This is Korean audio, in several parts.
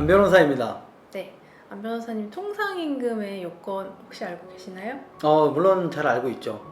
안 변호사입니다. 네, 안 변호사님 통상임금의 요건 혹시 알고 계시나요? 물론 잘 알고 있죠.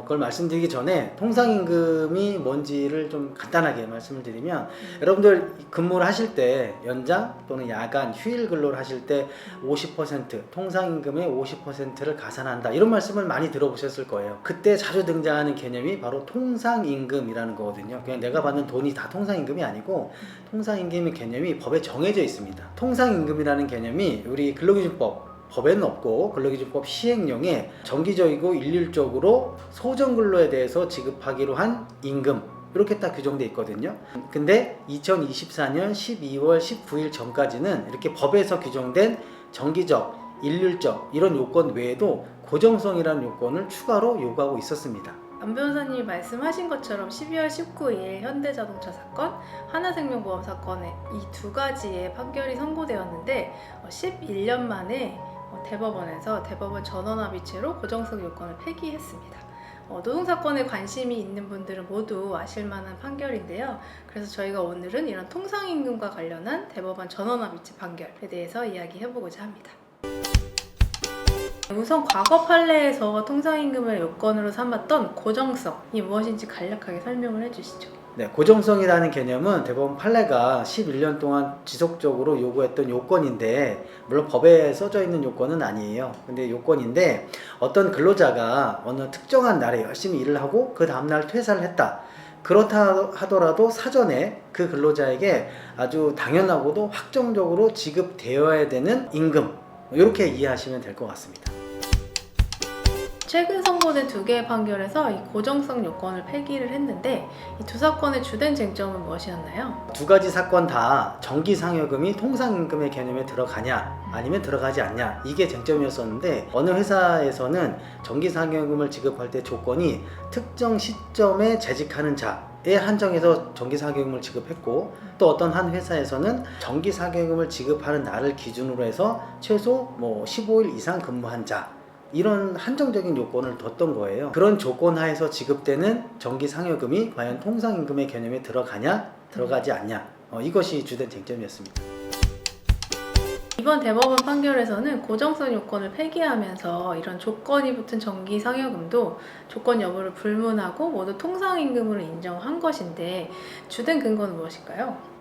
그걸 말씀드리기 전에 통상임금이 뭔지를 좀 간단하게 말씀을 드리면 여러분들 근무를 하실 때 연장 또는 야간 휴일 근로를 하실 때 50% 통상임금의 50%를 가산한다 이런 말씀을 많이 들어보셨을 거예요. 그때 자주 등장하는 개념이 바로 통상임금이라는 거거든요. 그냥 내가 받는 돈이 다 통상임금이 아니고 통상임금의 개념이 법에 정해져 있습니다. 통상임금이라는 개념이 우리 근로기준법 법에는 없고 근로기준법 시행령에 정기적이고 일률적으로 소정근로에 대해서 지급하기로 한 임금 이렇게 딱 규정돼 있거든요. 근데 2024년 12월 19일 전까지는 이렇게 법에서 규정된 정기적, 일률적 이런 요건 외에도 고정성이라는 요건을 추가로 요구하고 있었습니다. 안 변호사님이 말씀하신 것처럼 12월 19일 현대자동차 사건, 하나생명보험 사건에 이 두 가지의 판결이 선고되었는데 11년 만에 대법원에서 대법원 전원합의체로 고정성 요건을 폐기했습니다. 노동사건에 관심이 있는 분들은 모두 아실 만한 판결인데요. 그래서 저희가 오늘은 이런 통상임금과 관련한 대법원 전원합의체 판결에 대해서 이야기해보고자 합니다. 우선 과거 판례에서 통상임금을 요건으로 삼았던 고정성이 무엇인지 간략하게 설명을 해주시죠. 네, 고정성이라는 개념은 대법원 판례가 11년 동안 지속적으로 요구했던 요건인데 물론 법에 써져 있는 요건은 아니에요. 근데 요건인데 어떤 근로자가 어느 특정한 날에 열심히 일을 하고 그 다음날 퇴사를 했다. 그렇다 하더라도 사전에 그 근로자에게 아주 당연하고도 확정적으로 지급되어야 되는 임금 이렇게 이해하시면 될 것 같습니다. 최근 선고된 두 개의 판결에서 이 고정성 요건을 폐기를 했는데 이 두 사건의 주된 쟁점은 무엇이었나요? 두 가지 사건 다 정기상여금이 통상임금의 개념에 들어가냐 아니면 들어가지 않냐 이게 쟁점이었었는데 어느 회사에서는 정기상여금을 지급할 때 조건이 특정 시점에 재직하는 자에 한정해서 정기상여금을 지급했고 또 어떤 한 회사에서는 정기상여금을 지급하는 날을 기준으로 해서 최소 15일 이상 근무한 자 이런 한정적인 요건을 뒀던 거예요. 그런 조건 하에서 지급되는 정기상여금이 과연 통상임금의 개념에 들어가냐 들어가지 않냐 이것이 주된 쟁점이었습니다. 이번 대법원 판결에서는 고정성 요건을 폐기하면서 이런 조건이 붙은 정기상여금도 조건 여부를 불문하고 모두 통상임금으로 인정한 것인데 주된 근거는 무엇일까요?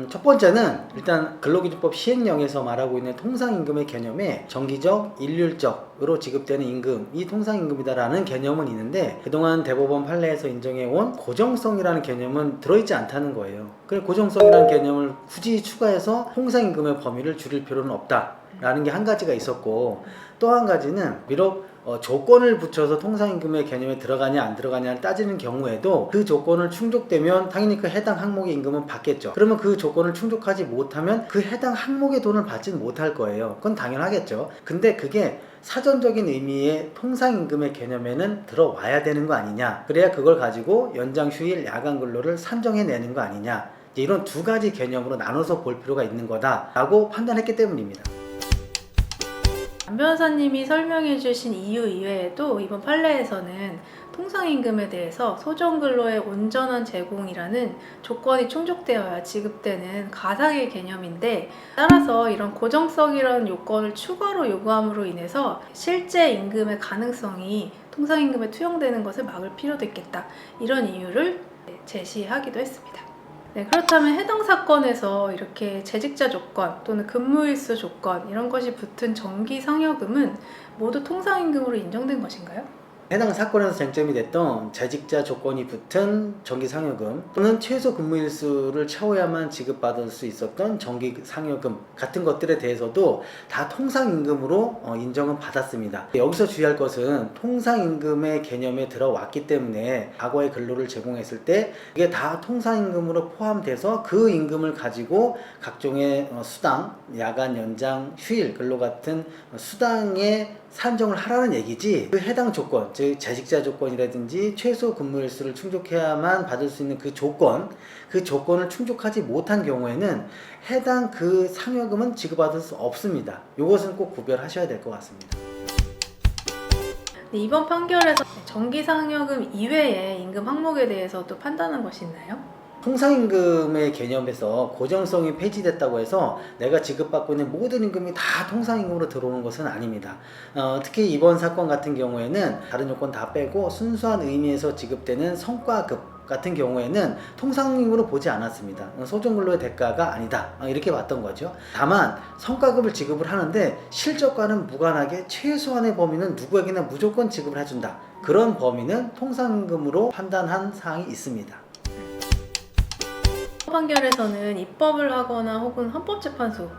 첫 번째는 일단 근로기준법 시행령에서 말하고 있는 통상임금의 개념에 정기적, 일률적으로 지급되는 임금이 통상임금이다라는 개념은 있는데 그동안 대법원 판례에서 인정해온 고정성이라는 개념은 들어있지 않다는 거예요. 그래서 고정성이라는 개념을 굳이 추가해서 통상임금의 범위를 줄일 필요는 없다라는 게 한 가지가 있었고 또 한 가지는 비록 조건을 붙여서 통상임금의 개념에 들어가냐 안 들어가냐를 따지는 경우에도 그 조건을 충족되면 당연히 그 해당 항목의 임금은 받겠죠. 그러면 그 조건을 충족하지 못하면 그 해당 항목의 돈을 받지는 못할 거예요. 그건 당연하겠죠. 근데 그게 사전적인 의미의 통상임금의 개념에는 들어와야 되는 거 아니냐. 그래야 그걸 가지고 연장 휴일 야간 근로를 산정해내는 거 아니냐. 이런 두 가지 개념으로 나눠서 볼 필요가 있는 거다라고 판단했기 때문입니다. 안 변호사님이 설명해 주신 이유 이외에도 이번 판례에서는 통상임금에 대해서 소정근로의 온전한 제공이라는 조건이 충족되어야 지급되는 가상의 개념인데 따라서 이런 고정성이라는 요건을 추가로 요구함으로 인해서 실제 임금의 가능성이 통상임금에 투영되는 것을 막을 필요도 있겠다 이런 이유를 제시하기도 했습니다. 네, 그렇다면 해당 사건에서 이렇게 재직자 조건 또는 근무일수 조건 이런 것이 붙은 정기상여금은 모두 통상임금으로 인정된 것인가요? 해당 사건에서 쟁점이 됐던 재직자 조건이 붙은 정기상여금 또는 최소 근무일수를 채워야만 지급받을 수 있었던 정기상여금 같은 것들에 대해서도 다 통상임금으로 인정은 받았습니다. 여기서 주의할 것은 통상임금의 개념에 들어왔기 때문에 과거에 근로를 제공했을 때 이게 다 통상임금으로 포함돼서 그 임금을 가지고 각종의 수당, 야간 연장, 휴일 근로 같은 수당에 산정을 하라는 얘기지 그 해당 조건, 즉 재직자 조건이라든지 최소 근무일수를 충족해야만 받을 수 있는 그 조건을 충족하지 못한 경우에는 해당 그 상여금은 지급받을 수 없습니다. 이것은 꼭 구별하셔야 될 것 같습니다. 네, 이번 판결에서 정기상여금 이외의 임금 항목에 대해서도 판단한 것이 있나요? 통상임금의 개념에서 고정성이 폐지됐다고 해서 내가 지급받고 있는 모든 임금이 다 통상임금으로 들어오는 것은 아닙니다. 특히 이번 사건 같은 경우에는 다른 요건 다 빼고 순수한 의미에서 지급되는 성과급 같은 경우에는 통상임금으로 보지 않았습니다. 소정근로의 대가가 아니다, 이렇게 봤던 거죠. 다만 성과급을 지급을 하는데 실적과는 무관하게 최소한의 범위는 누구에게나 무조건 지급을 해준다, 그런 범위는 통상임금으로 판단한 사항이 있습니다. 판결에서는 입법을 하거나 혹은 헌법재판소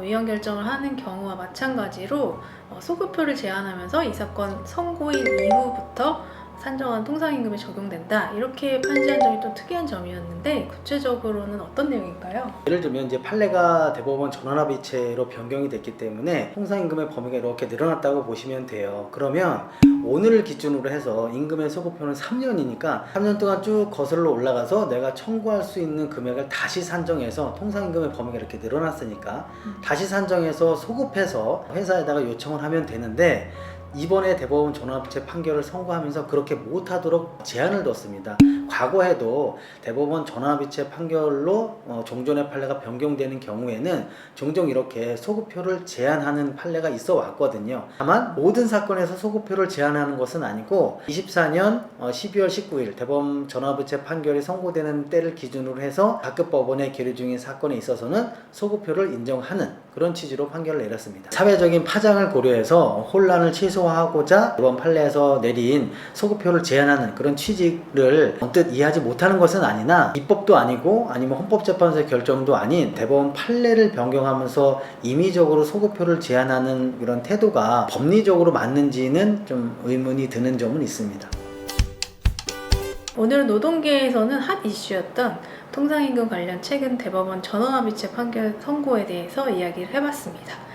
위헌 결정을 하는 경우와 마찬가지로 소급표를 제한하면서 이 사건 선고일 이후부터 산정한 통상임금이 적용된다, 이렇게 판시한 점이 또 특이한 점이었는데 구체적으로는 어떤 내용인가요? 예를 들면 이제 판례가 대법원 전원합의체로 변경이 됐기 때문에 통상임금의 범위가 이렇게 늘어났다고 보시면 돼요. 그러면 오늘을 기준으로 해서 임금의 소급표는 3년이니까 3년 동안 쭉 거슬러 올라가서 내가 청구할 수 있는 금액을 다시 산정해서, 통상임금의 범위가 이렇게 늘어났으니까 다시 산정해서 소급해서 회사에다가 요청을 하면 되는데, 이번에 대법원 전원합의체 판결을 선고하면서 그렇게 못하도록 제한을 뒀습니다. 과거에도 대법원 전원합의체 판결로 종전의 판례가 변경되는 경우에는 종종 이렇게 소급표를 제한하는 판례가 있어 왔거든요. 다만 모든 사건에서 소급표를 제한하는 것은 아니고 24년 12월 19일 대법원 전원합의체 판결이 선고되는 때를 기준으로 해서 각급 법원에 계류 중인 사건에 있어서는 소급표를 인정하는 그런 취지로 판결을 내렸습니다. 사회적인 파장을 고려해서 혼란을 최소화하고자 이번 판례에서 내린 소급표를 제한하는 그런 취지를 언뜻 이해하지 못하는 것은 아니나, 입법도 아니고 아니면 헌법재판소의 결정도 아닌 대법원 판례를 변경하면서 임의적으로 소급표를 제한하는 이런 태도가 법리적으로 맞는지는 좀 의문이 드는 점은 있습니다. 오늘 노동계에서는 핫 이슈였던 통상임금 관련 최근 대법원 전원합의체 판결 선고에 대해서 이야기를 해봤습니다.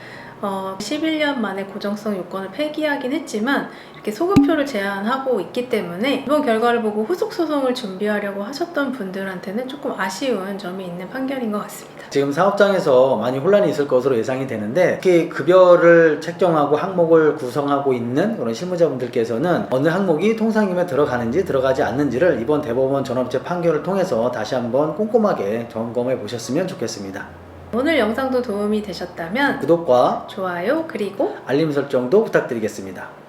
11년 만에 고정성 요건을 폐기하긴 했지만 이렇게 소급표를 제한하고 있기 때문에 이번 결과를 보고 후속 소송을 준비하려고 하셨던 분들한테는 조금 아쉬운 점이 있는 판결인 것 같습니다. 지금 사업장에서 많이 혼란이 있을 것으로 예상이 되는데, 특히 급여를 책정하고 항목을 구성하고 있는 그런 실무자분들께서는 어느 항목이 통상임금에 들어가는지 들어가지 않는지를 이번 대법원 전원합의체 판결을 통해서 다시 한번 꼼꼼하게 점검해 보셨으면 좋겠습니다. 오늘 영상도 도움이 되셨다면 구독과 좋아요, 그리고 알림 설정도 부탁드리겠습니다.